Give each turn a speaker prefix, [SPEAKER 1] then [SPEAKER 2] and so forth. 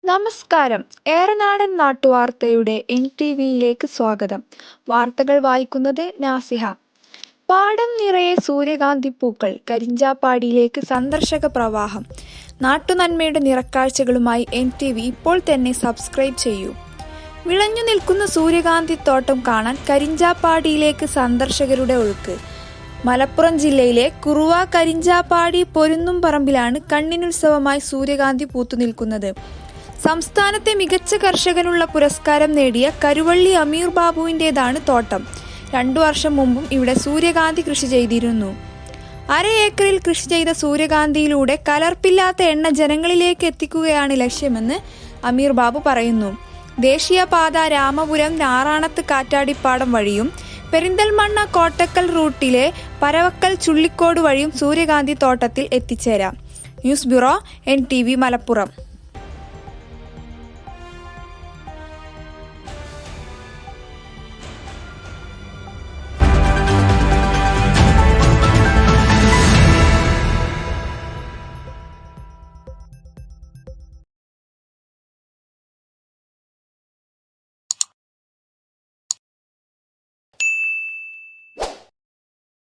[SPEAKER 1] നമസ്കാരം. ഏറനാടൻ നാട്ടുവാർത്തയുടെ NTVയിലേക്ക് സ്വാഗതം. വാർത്തകൾ വായിക്കുന്നത് നാസിഹ. പാടം നിറയെ സൂര്യകാന്തി പൂക്കൾ. കരിഞ്ചാപ്പാടിയിലേക്ക് സന്ദർശക പ്രവാഹം. നാട്ടുനന്മയുടെ നിറക്കാഴ്ചകളുമായി NTV ഇപ്പോൾ തന്നെ സബ്സ്ക്രൈബ് ചെയ്യൂ. വിളഞ്ഞു നിൽക്കുന്ന സൂര്യകാന്തിത്തോട്ടം കാണാൻ കരിഞ്ചാപ്പാടിയിലേക്ക് സന്ദർശകരുടെ ഒഴുക്ക്. മലപ്പുറം ജില്ലയിലെ കുറുവ കരിഞ്ചാപ്പാടി പൊരുന്നുംപറമ്പിലാണ് കണ്ണിനുത്സവമായി സൂര്യകാന്തി പൂത്തുനിൽക്കുന്നത്. സംസ്ഥാനത്തെ മികച്ച കർഷകനുള്ള പുരസ്കാരം നേടിയ കരുവള്ളി അമീർ ബാബുവിൻ്റേതാണ് തോട്ടം. 2 വർഷം മുമ്പും ഇവിടെ സൂര്യകാന്തി കൃഷി ചെയ്തിരുന്നു. 1/2 ഏക്കറിൽ കൃഷി ചെയ്ത സൂര്യകാന്തിയിലൂടെ കലർപ്പില്ലാത്ത എണ്ണ ജനങ്ങളിലേക്ക് എത്തിക്കുകയാണ് ലക്ഷ്യമെന്ന് അമീർ ബാബു പറയുന്നു. ദേശീയപാത രാമപുരം നാറാണത്ത് കാറ്റാടിപ്പാടം വഴിയും പെരിന്തൽമണ്ണ കോട്ടക്കൽ റൂട്ടിലെ പരവക്കൽ ചുള്ളിക്കോട് വഴിയും സൂര്യകാന്തി തോട്ടത്തിൽ എത്തിച്ചേരാം. News bureau NTV Malappuram.